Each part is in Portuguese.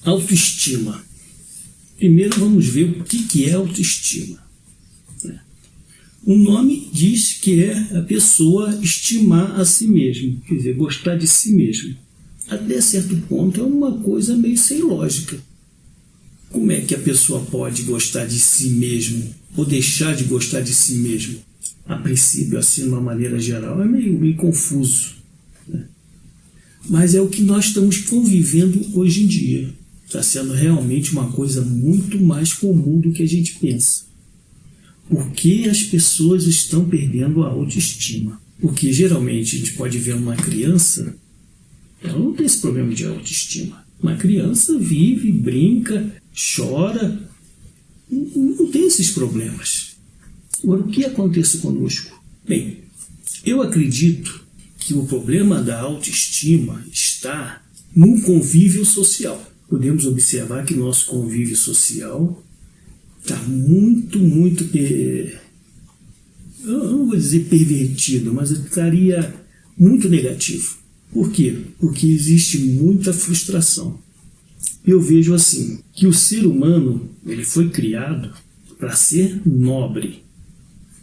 Autoestima. Primeiro vamos ver o que é autoestima. O nome diz que é a pessoa estimar a si mesmo, quer dizer, gostar de si mesmo. Até certo ponto é uma coisa meio sem lógica. Como é que a pessoa pode gostar de si mesmo ou deixar de gostar de si mesmo? A princípio, assim, de uma maneira geral, é meio confuso, né? Mas é o que nós estamos convivendo hoje em dia. Está sendo realmente uma coisa muito mais comum do que a gente pensa. Por que as pessoas estão perdendo a autoestima? Porque geralmente a gente pode ver uma criança, ela não tem esse problema de autoestima. Uma criança vive, brinca, chora, não tem esses problemas. Agora, o que acontece conosco? Bem, eu acredito que o problema da autoestima está no convívio social. Podemos observar que nosso convívio social está muito, eu não vou dizer pervertido, mas estaria muito negativo. Por quê? Porque existe muita frustração. Eu vejo assim, que o ser humano ele foi criado para ser nobre,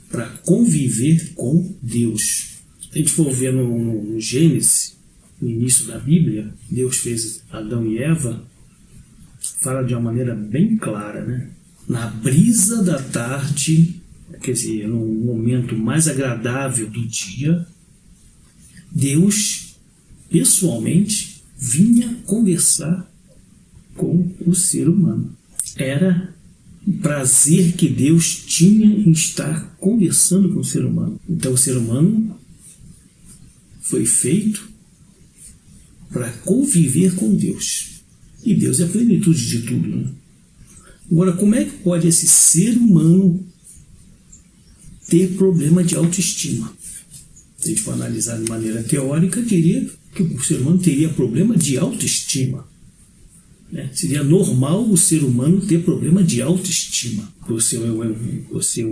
para conviver com Deus. Se a gente for ver no Gênesis, no início da Bíblia, Deus fez Adão e Eva, fala de uma maneira bem clara, né? Na brisa da tarde, quer dizer, no momento mais agradável do dia, Deus, pessoalmente, vinha conversar com o ser humano. Era o prazer que Deus tinha em estar conversando com o ser humano. Então o ser humano foi feito para conviver com Deus. E Deus é a plenitude de tudo, né? Agora, como é que pode esse ser humano ter problema de autoestima? Se a gente for analisar de maneira teórica, diria que o ser humano teria problema de autoestima. Seria normal o ser humano ter problema de autoestima. Você é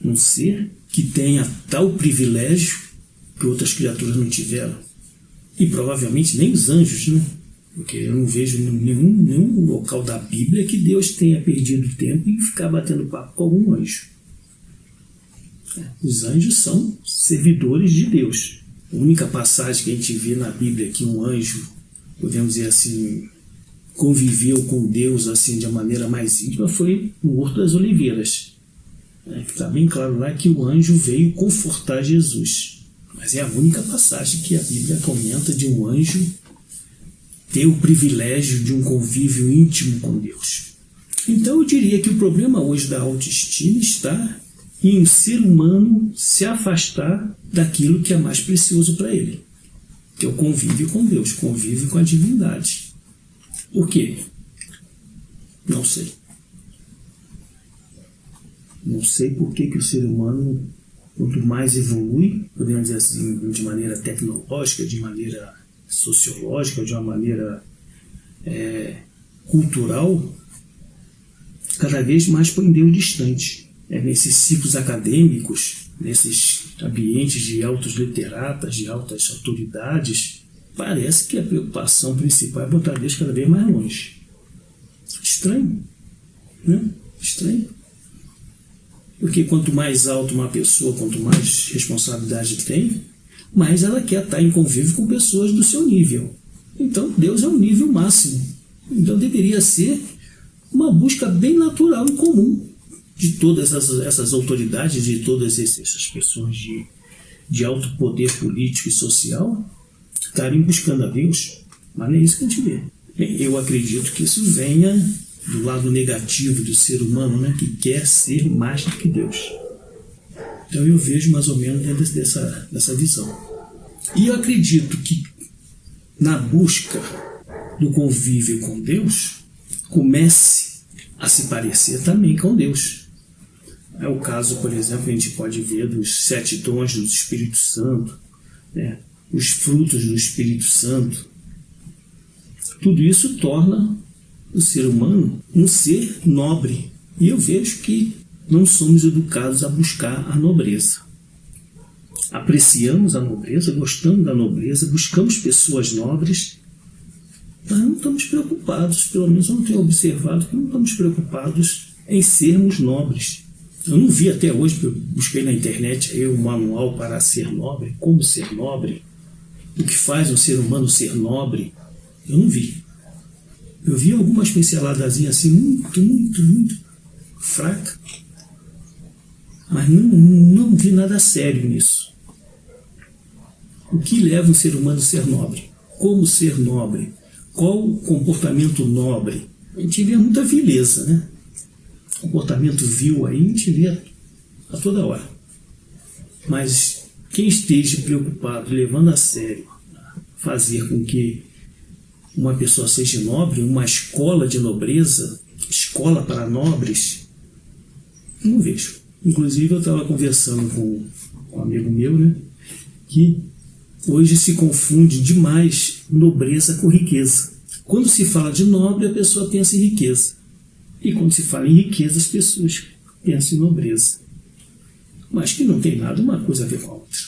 um ser que tenha tal privilégio que outras criaturas não tiveram. E provavelmente nem os anjos, né? Porque eu não vejo nenhum local da Bíblia que Deus tenha perdido tempo em ficar batendo papo com algum anjo. Os anjos são servidores de Deus. A única passagem que a gente vê na Bíblia que um anjo, podemos dizer assim, conviveu com Deus assim de uma maneira mais íntima foi o Horto das Oliveiras. Está bem claro lá que o anjo veio confortar Jesus. Mas é a única passagem que a Bíblia comenta de um anjo ter o privilégio de um convívio íntimo com Deus. Então eu diria que o problema hoje da autoestima está em um ser humano se afastar daquilo que é mais precioso para ele, que é o convívio com Deus, convívio com a divindade. Por quê? Não sei. Não sei por que o ser humano, quanto mais evolui, podemos dizer assim, de maneira tecnológica, de maneira sociológica, de uma maneira cultural, cada vez mais põe Deus distante. Nesses ciclos acadêmicos, nesses ambientes de altos literatas, de altas autoridades, parece que a preocupação principal é botar Deus cada vez mais longe. Estranho, né? Estranho. Porque quanto mais alto uma pessoa, quanto mais responsabilidade tem, mais ela quer estar em convívio com pessoas do seu nível. Então Deus é um nível máximo. Então deveria ser uma busca bem natural e comum de todas essas autoridades, de todas essas pessoas de alto poder político e social estarem buscando a Deus. Mas não é isso que a gente vê. Bem, eu acredito que isso venha do lado negativo do ser humano, né, que quer ser mais do que Deus. Então eu vejo mais ou menos dentro dessa visão. E eu acredito que na busca do convívio com Deus, comece a se parecer também com Deus. É o caso, por exemplo, a gente pode ver dos 7 dons do Espírito Santo, né, os frutos do Espírito Santo. Tudo isso torna o ser humano um ser nobre. E eu vejo que não somos educados a buscar a nobreza. Apreciamos a nobreza, gostamos da nobreza, buscamos pessoas nobres Nós não estamos preocupados, pelo menos eu não tenho observado que não estamos preocupados em sermos nobres. Eu não vi até hoje, eu busquei na internet aí um manual para ser nobre, como ser nobre, o que faz um ser humano ser nobre. Eu não vi. Eu vi algumas pinceladas assim, muito fraca, mas não vi nada sério nisso. O que leva um ser humano a ser nobre? Como ser nobre? Qual o comportamento nobre? A gente vê muita vileza, né? Comportamento vil aí a gente vê a toda hora. Mas quem esteja preocupado, levando a sério, fazer com que uma pessoa seja nobre, uma escola de nobreza, escola para nobres, não vejo. Inclusive eu estava conversando com um amigo meu, né, que hoje se confunde demais nobreza com riqueza. Quando se fala de nobre, a pessoa pensa em riqueza. E quando se fala em riqueza, as pessoas pensam em nobreza. Mas que não tem nada uma coisa a ver com a outra.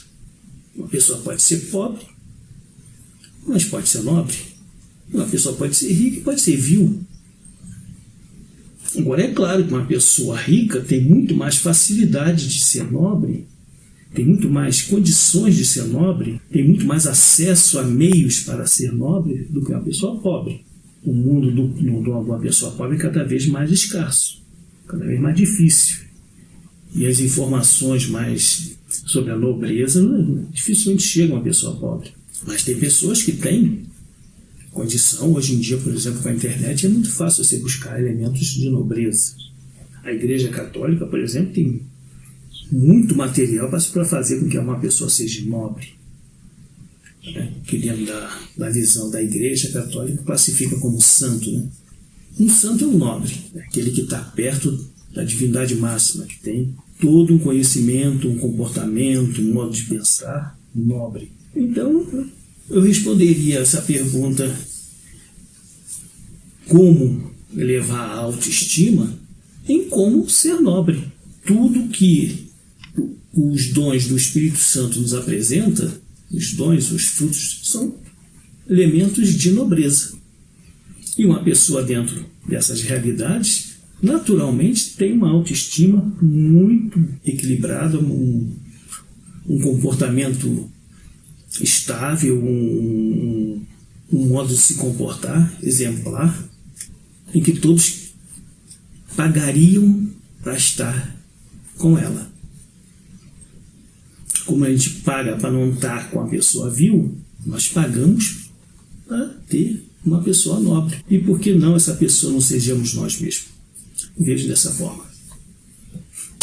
Uma pessoa pode ser pobre, mas pode ser nobre. Uma pessoa pode ser rica e pode ser vil. Agora, é claro que uma pessoa rica tem muito mais facilidade de ser nobre, tem muito mais condições de ser nobre, tem muito mais acesso a meios para ser nobre do que uma pessoa pobre. O mundo de uma pessoa pobre é cada vez mais escasso, cada vez mais difícil. E as informações mais sobre a nobreza dificilmente chegam a uma pessoa pobre. Mas tem pessoas que têm condição. Hoje em dia, por exemplo, com a internet, é muito fácil você buscar elementos de nobreza. A Igreja Católica, por exemplo, tem muito material para fazer com que uma pessoa seja nobre. Que dentro da visão da Igreja Católica classifica como santo. Né? Um santo é um nobre, aquele que está perto da divindade máxima, que tem todo um conhecimento, um comportamento, um modo de pensar nobre. Então, eu responderia essa pergunta: como elevar a autoestima, em como ser nobre. Tudo que os dons do Espírito Santo nos apresenta, os dons, os frutos, são elementos de nobreza. E uma pessoa dentro dessas realidades, naturalmente, tem uma autoestima muito equilibrada, um comportamento estável, um modo de se comportar exemplar, em que todos pagariam para estar com ela. Como a gente paga para não estar com a pessoa vil, nós pagamos para ter uma pessoa nobre. E por que não essa pessoa não sejamos nós mesmos? Vejo dessa forma.